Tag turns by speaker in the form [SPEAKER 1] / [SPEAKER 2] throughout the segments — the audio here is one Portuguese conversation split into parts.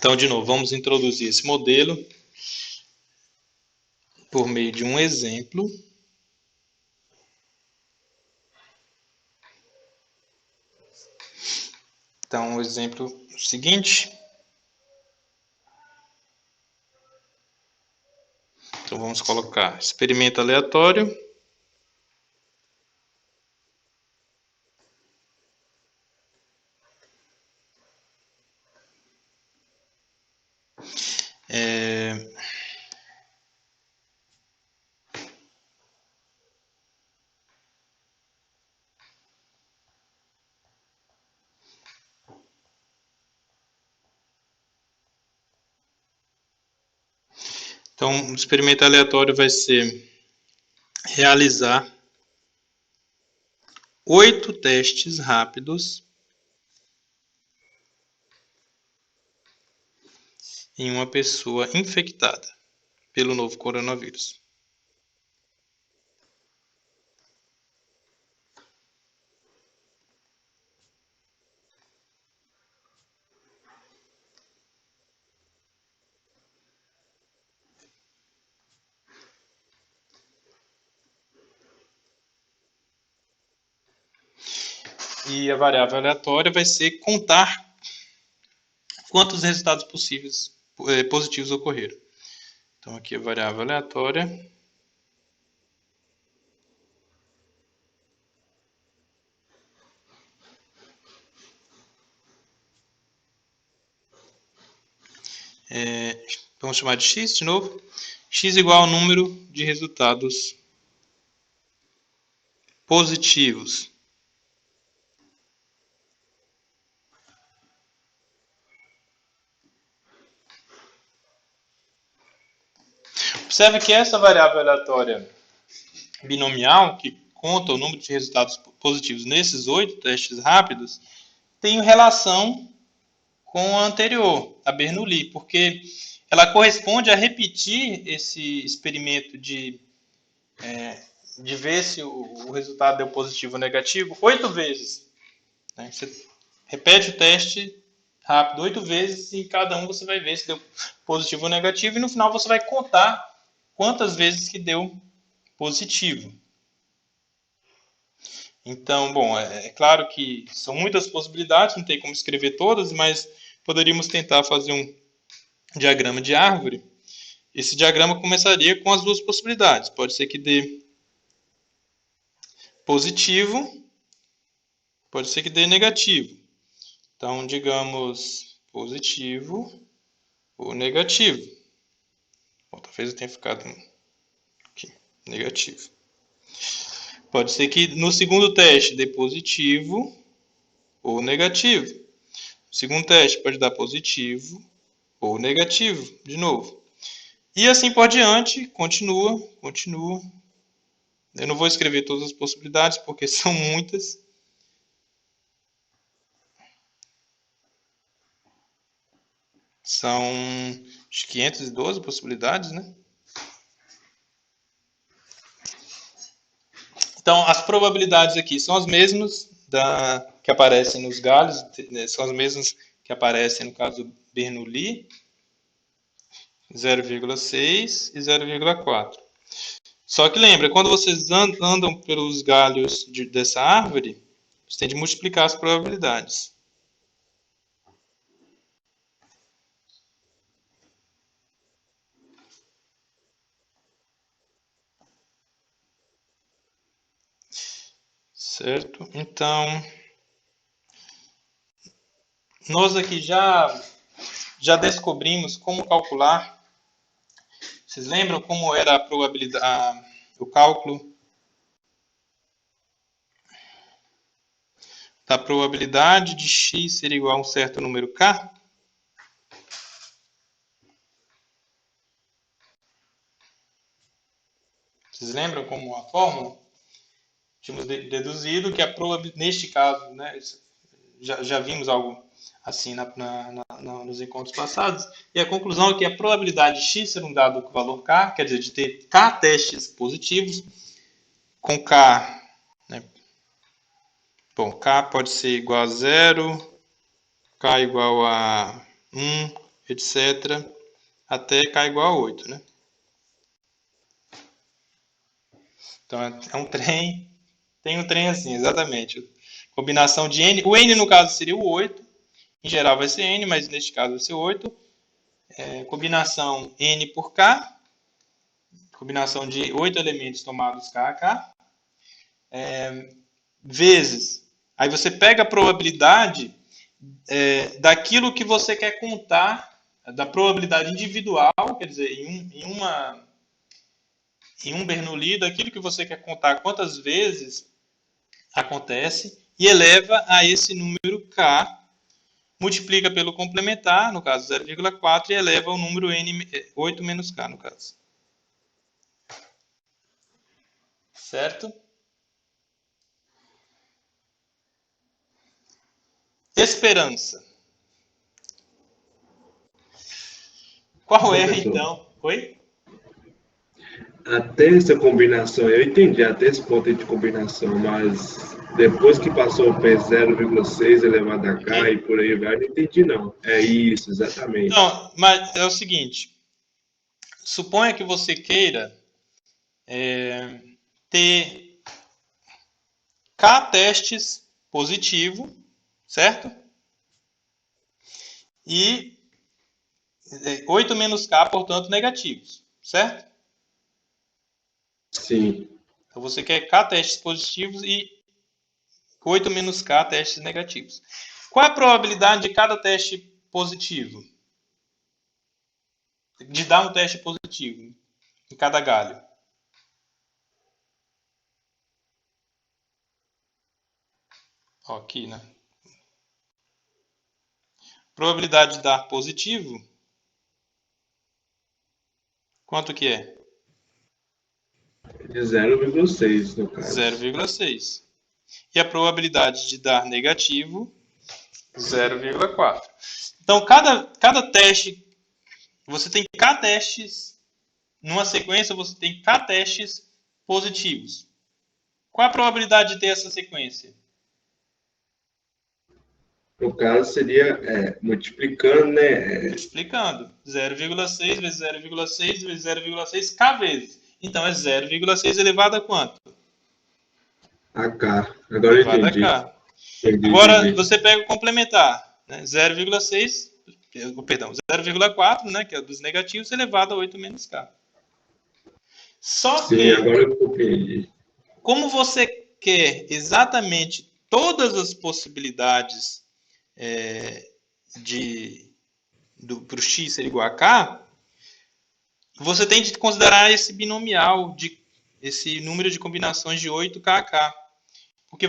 [SPEAKER 1] Então, de novo, vamos introduzir esse modelo por meio de um exemplo. Então, o exemplo seguinte. Então, vamos colocar experimento aleatório. Então, o experimento aleatório vai ser realizar 8 testes rápidos em uma pessoa infectada pelo novo coronavírus. E a variável aleatória vai ser contar quantos resultados possíveis positivos ocorreram. Então, aqui a variável aleatória vamos chamar de x de novo. X igual ao número de resultados positivos. Observe que essa variável aleatória binomial, que conta o número de resultados positivos nesses 8 testes rápidos, tem relação com a anterior, a Bernoulli, porque ela corresponde a repetir esse experimento de ver se o resultado deu positivo ou negativo 8 vezes. Né? Você repete o teste rápido 8 vezes e em cada um você vai ver se deu positivo ou negativo e no final você vai contar quantas vezes que deu positivo. Então, bom, é claro que são muitas possibilidades, não tem como escrever todas, mas poderíamos tentar fazer um diagrama de árvore. Esse diagrama começaria com as duas possibilidades. Pode ser que dê positivo, pode ser que dê negativo. Então, digamos positivo ou negativo. Bom, talvez eu tenha ficado aqui, negativo. Pode ser que no segundo teste dê positivo ou negativo. O segundo teste pode dar positivo ou negativo, de novo. E assim por diante, continua. Eu não vou escrever todas as possibilidades, porque são muitas. São 512 possibilidades, né? Então, as probabilidades aqui são as mesmas que aparecem nos galhos, são as mesmas que aparecem no caso do Bernoulli, 0,6 e 0,4. Só que lembra, quando vocês andam pelos galhos dessa árvore, você tem de multiplicar as probabilidades. Certo? Então, nós aqui já descobrimos como calcular. Vocês lembram como era a probabilidade, o cálculo da probabilidade de x ser igual a um certo número k? Vocês lembram como a fórmula? Tínhamos deduzido que neste caso, né, já vimos algo assim nos encontros passados, e a conclusão é que a probabilidade de x ser um dado com valor k, quer dizer, de ter k testes positivos, com k, né, bom, k pode ser igual a 0, k igual a 1, etc., até k igual a 8, né? Então, é um trem, tem um trem assim, exatamente. Combinação de n, o n no caso seria o 8, em geral vai ser n, mas neste caso vai ser 8. Combinação n por k, combinação de 8 elementos tomados k a k, vezes. Aí você pega a probabilidade daquilo que você quer contar, da probabilidade individual, quer dizer, em um Bernoulli, daquilo que você quer contar quantas vezes acontece, e eleva a esse número k, multiplica pelo complementar, no caso 0,4, e eleva ao número n, 8 menos k, no caso. Certo? Esperança. Qual é,
[SPEAKER 2] Professor,
[SPEAKER 1] então? Oi?
[SPEAKER 2] até essa combinação, eu entendi até esse ponto aí de combinação, mas depois que passou o P 0,6 elevado a K e por aí vai, não entendi não. É isso, exatamente.
[SPEAKER 1] Então, mas é o seguinte, suponha que você queira ter K testes positivo, certo? E 8 menos K, portanto, negativos, certo?
[SPEAKER 2] Sim,
[SPEAKER 1] Então você quer K testes positivos e 8 menos K testes negativos. Qual é a probabilidade de cada teste positivo? De dar um teste positivo em cada galho? Ó, aqui, né? Probabilidade de dar positivo, quanto que é?
[SPEAKER 2] de 0,6 no caso.
[SPEAKER 1] 0,6. E a probabilidade de dar negativo, 0,4. Então, cada teste, você tem K testes, numa sequência você tem K testes positivos. Qual a probabilidade de ter essa sequência?
[SPEAKER 2] No caso, seria multiplicando, né?
[SPEAKER 1] Multiplicando. 0,6 vezes 0,6 vezes 0,6 K vezes. Então, é 0,6 elevado a quanto?
[SPEAKER 2] A K. Agora eu
[SPEAKER 1] Elevado a
[SPEAKER 2] entendi.
[SPEAKER 1] K. Agora,
[SPEAKER 2] Entendi.
[SPEAKER 1] você pega o complementar. Né? 0,6, perdão, 0,4, né, que é dos negativos, elevado a 8 menos K. Só
[SPEAKER 2] Sim,
[SPEAKER 1] que,
[SPEAKER 2] agora eu compreendi.
[SPEAKER 1] como você quer exatamente todas as possibilidades para o x ser igual a k, você tem de considerar esse binomial, esse número de combinações de 8k a k. Porque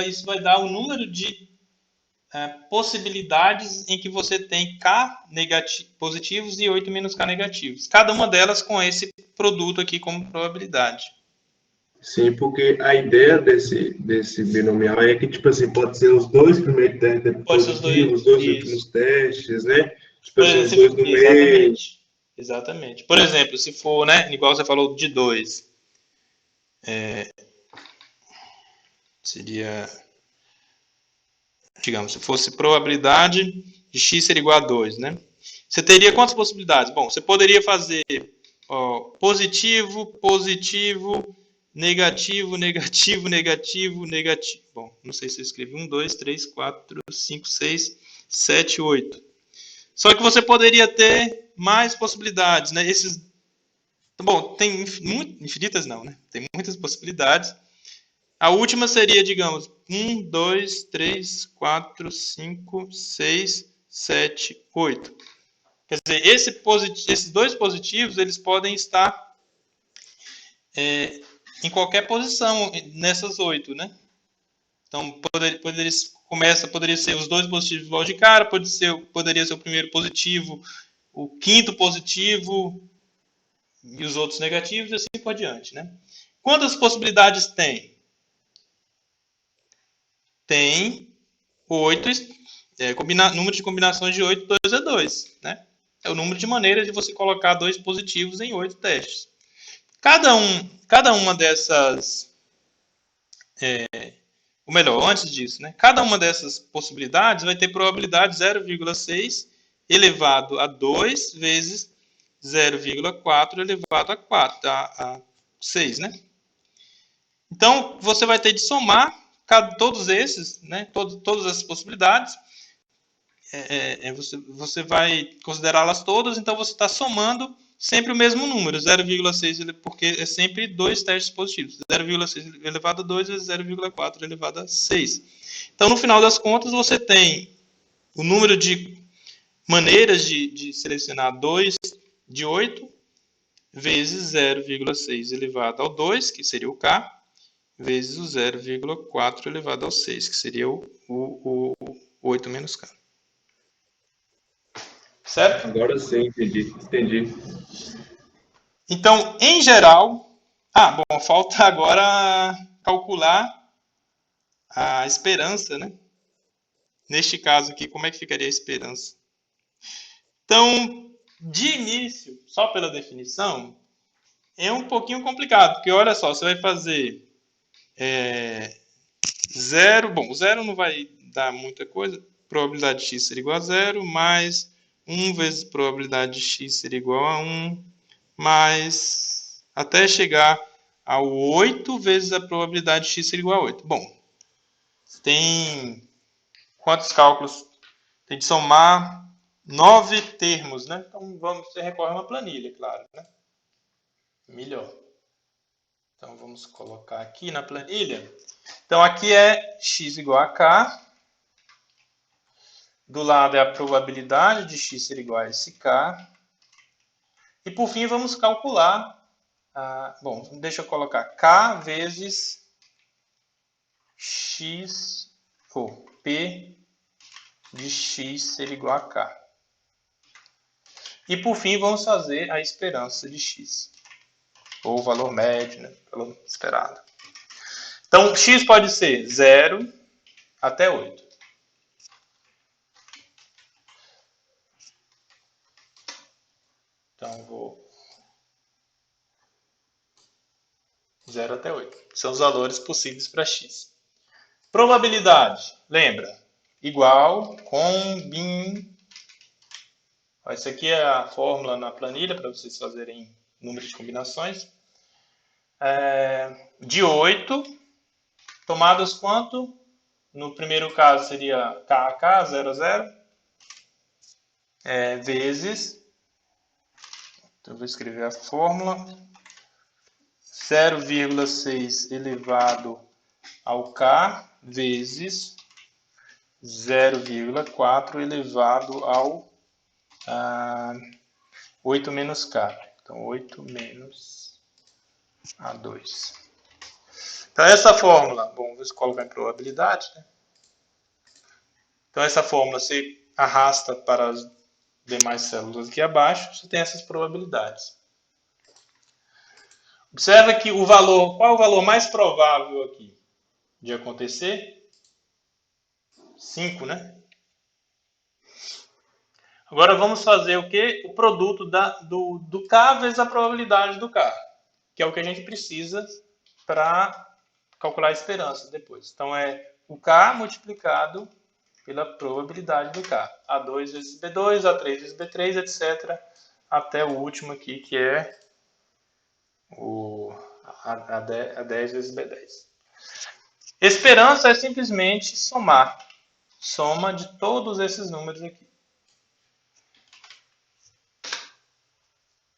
[SPEAKER 1] isso vai dar o número de possibilidades em que você tem k positivos e 8 menos k negativos. Cada uma delas com esse produto aqui como probabilidade.
[SPEAKER 2] Sim, porque a ideia desse binomial é que, tipo assim, pode ser os dois primeiros testes
[SPEAKER 1] Pode ser os
[SPEAKER 2] positivos,
[SPEAKER 1] dois.
[SPEAKER 2] os dois últimos
[SPEAKER 1] Isso.
[SPEAKER 2] testes, né? Tipo
[SPEAKER 1] Por
[SPEAKER 2] assim, os
[SPEAKER 1] exemplo,
[SPEAKER 2] dois do meio.
[SPEAKER 1] exatamente. Exatamente. Por exemplo, se for, né, igual você falou de 2, seria, digamos, se fosse probabilidade de x ser igual a 2, né? Você teria quantas possibilidades? Bom, você poderia fazer positivo, positivo, negativo, negativo, negativo, negativo. Bom, não sei se eu escrevi 1, 2, 3, 4, 5, 6, 7, 8. Só que você poderia ter mais possibilidades, né? Bom, tem infinitas não, né? Tem muitas possibilidades. A última seria, digamos, 1, 2, 3, 4, 5, 6, 7, 8. Quer dizer, esses dois positivos, eles podem estar em qualquer posição nessas 8, né? Então, poderia ser os dois positivos logo de cara, poderia ser o primeiro positivo, o quinto positivo e os outros negativos, e assim por diante, né? Quantas possibilidades tem? Tem 8, número de combinações de 8, 2 é 2, né? É o número de maneiras de você colocar dois positivos em 8 testes. Cada uma dessas, ou melhor, antes disso, né? Cada uma dessas possibilidades vai ter probabilidade 0,6 elevado a 2 vezes 0,4 elevado a 4, a 6, né? Então, você vai ter de somar todos esses, né? Todas essas possibilidades. Você vai considerá-las todas, então você está somando sempre o mesmo número, 0,6, porque é sempre dois testes positivos. 0,6 elevado a 2 vezes 0,4 elevado a 6. Então, no final das contas, você tem o número de maneiras de selecionar 2 de 8 vezes 0,6 elevado ao 2, que seria o K, vezes o 0,4 elevado ao 6, que seria o 8 menos K. Certo?
[SPEAKER 2] Agora sim, entendi.
[SPEAKER 1] Então, em geral... bom, falta agora calcular a esperança, né? Neste caso aqui, como é que ficaria a esperança? Então, de início, só pela definição, é um pouquinho complicado, porque olha só, você vai fazer zero, bom, zero não vai dar muita coisa, probabilidade de x ser igual a zero, mais 1 vezes probabilidade de x ser igual a 1, mais até chegar ao 8 vezes a probabilidade de x ser igual a 8. Bom, tem quantos cálculos? Tem de somar 9 termos, né? Então você recorre a uma planilha, claro, né? Melhor. Então vamos colocar aqui na planilha. Então aqui é x igual a k. Do lado é a probabilidade de x ser igual a esse k. E por fim vamos calcular. Bom, deixa eu colocar k vezes x, ou p de x ser igual a k. E por fim vamos fazer a esperança de x. Ou o valor médio, né? Valor esperado. Então, x pode ser 0 até 8. Então, vou 0 até 8. São os valores possíveis para x. Probabilidade, lembra? Igual com bin. Essa aqui é a fórmula na planilha para vocês fazerem número de combinações. De 8, tomadas quanto? No primeiro caso seria k, 0, 0, vezes, então eu vou escrever a fórmula, 0,6 elevado ao k vezes 0,4 elevado ao 8 menos k. Então, 8 menos A2. Então, essa fórmula, bom, vou colocar em probabilidade, né? Então, essa fórmula você arrasta para as demais células aqui abaixo, você tem essas probabilidades. Observa que qual é o valor mais provável aqui de acontecer? 5, né? Agora vamos fazer o quê? O produto do K vezes a probabilidade do K, que é o que a gente precisa para calcular a esperança depois. Então é o K multiplicado pela probabilidade do K. A2 vezes B2, A3 vezes B3, etc. Até o último aqui, que é A10 vezes B10. Esperança é simplesmente somar. Soma de todos esses números aqui.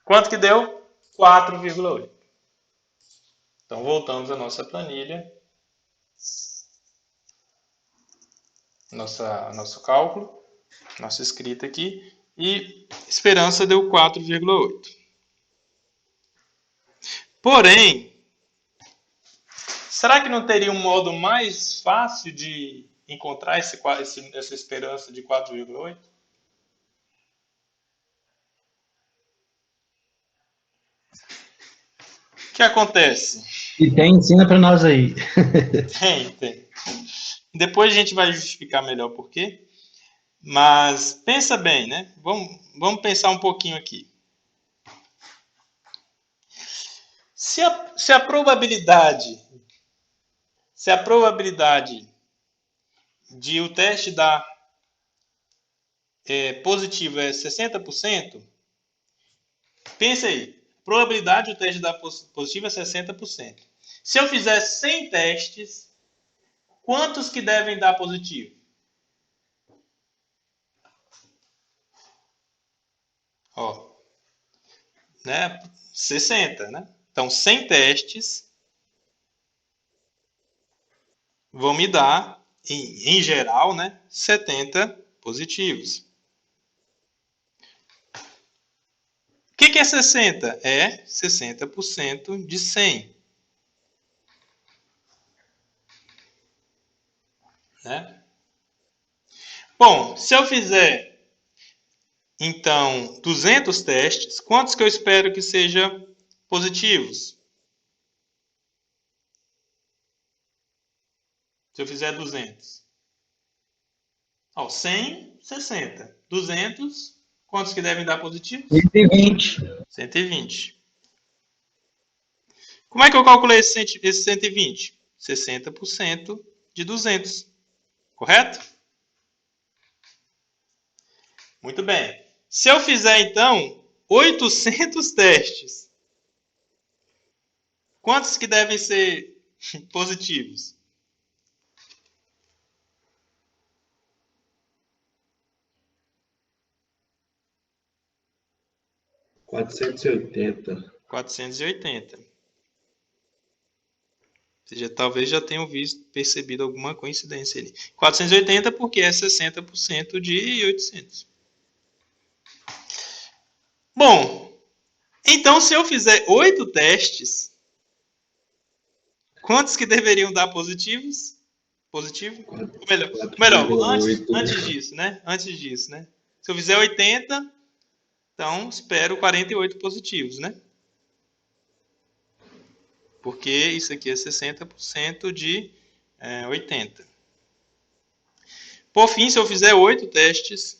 [SPEAKER 1] Quanto que deu? 4,8. Então, voltamos à nossa planilha. Nosso cálculo. Nossa escrita aqui. E esperança deu 4,8. Porém, será que não teria um modo mais fácil de encontrar essa esperança de 4,8? O que acontece?
[SPEAKER 3] E tem, ensina para nós aí.
[SPEAKER 1] Tem. Depois a gente vai justificar melhor por quê. Mas pensa bem, né? Vamos pensar um pouquinho aqui. Se a probabilidade de o teste dar positivo é 60%, pensa aí. A probabilidade do teste dar positivo é 60%. Se eu fizer 100 testes, quantos que devem dar positivo? Ó, né? 60, né? Então, 100 testes vão me dar, em geral, né, 70 positivos. O que é 60? É 60% de 100. Né? Bom, se eu fizer, então, 200 testes, quantos que eu espero que sejam positivos? Se eu fizer 200. Ó, 100, 60. 200, quantos que devem dar positivos?
[SPEAKER 3] 120.
[SPEAKER 1] 120. Como é que eu calculei esse 120? 60% de 200. Correto? Muito bem. Se eu fizer, então, 800 testes, quantos que devem ser positivos?
[SPEAKER 2] $480.
[SPEAKER 1] 480. Você talvez já tenham percebido alguma coincidência ali. 480 porque é 60% de 800. Bom, então se eu fizer 8 testes, quantos que deveriam dar positivos? Positivo? Melhor, antes disso, né? Antes disso, né? Se eu fizer 80, então espero 48 positivos, né? Porque isso aqui é 60% de 80. Por fim, se eu fizer 8 testes,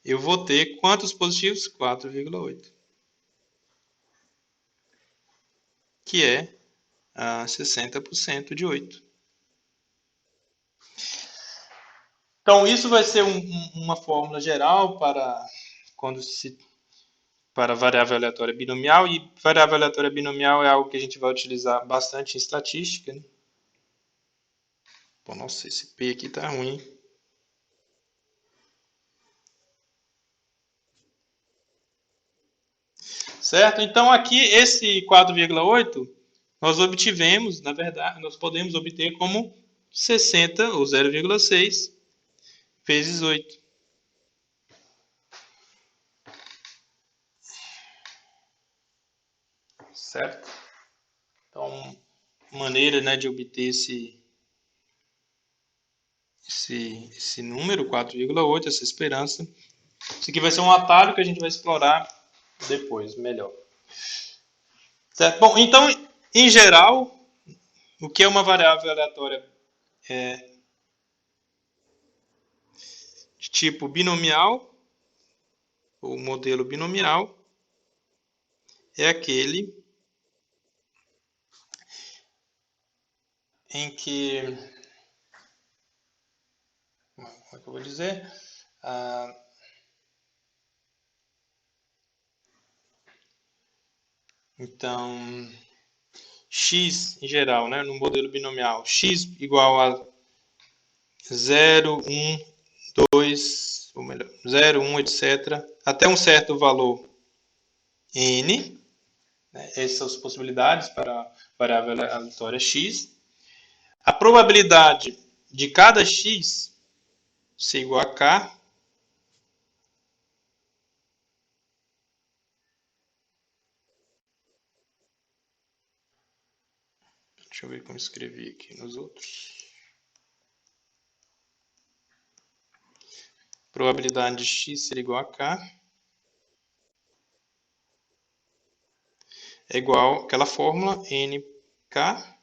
[SPEAKER 1] eu vou ter quantos positivos? 4,8. Que é 60% de 8. Então, isso vai ser uma fórmula geral para variável aleatória binomial. E variável aleatória binomial é algo que a gente vai utilizar bastante em estatística. Né? Bom, nossa, esse P aqui está ruim. Certo? Então, aqui, esse 4,8, nós obtivemos, na verdade, nós podemos obter como 60, ou 0,6, vezes 8. Certo? Então, maneira, né, de obter esse número, 4,8, essa esperança. Isso aqui vai ser um atalho que a gente vai explorar depois, melhor. Certo? Bom, então, em geral, o que é uma variável aleatória de tipo binomial, ou modelo binomial, é aquele em que, como é que eu vou dizer? Então, x em geral, né, no modelo binomial, x igual a 0, 1, 2, ou melhor, 0, 1, etc., até um certo valor n, né, essas são as possibilidades para a variável aleatória x. A probabilidade de cada x ser igual a k. Deixa eu ver como escrevi aqui nos outros. Probabilidade de x ser igual a k é igual àquela fórmula nk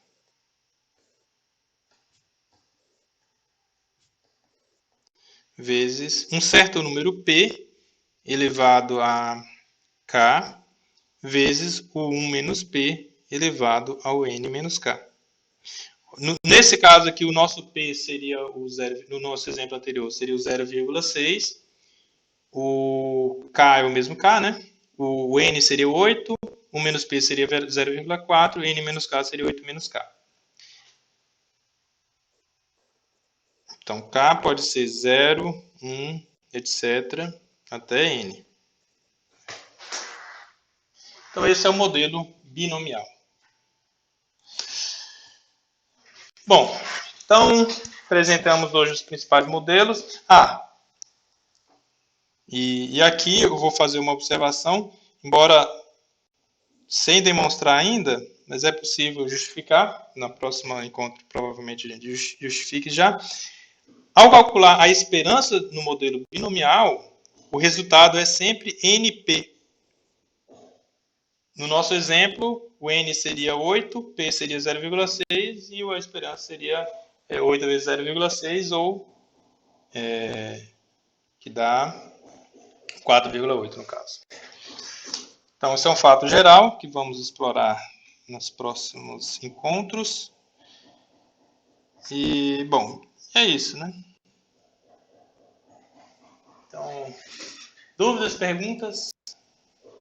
[SPEAKER 1] vezes um certo número p elevado a k vezes o 1 menos p elevado ao n menos k. Nesse caso aqui, o nosso P seria o 0, no nosso exemplo anterior, seria o 0,6. O K é o mesmo K, né? O N seria o 8, o menos P seria 0,4, N menos K seria 8 menos K. Então, K pode ser 0, 1, etc., até N. Então, esse é o modelo binomial. Bom, então, apresentamos hoje os principais modelos. E aqui eu vou fazer uma observação, embora sem demonstrar ainda, mas é possível justificar. Na próxima encontro, provavelmente a gente justifique já. Ao calcular a esperança no modelo binomial, o resultado é sempre NP. No nosso exemplo, o N seria 8, P seria 0,6 e a esperança seria 8 vezes 0,6, ou que dá 4,8 no caso. Então, esse é um fato geral que vamos explorar nos próximos encontros. E, bom, é isso, né? Então, dúvidas, perguntas?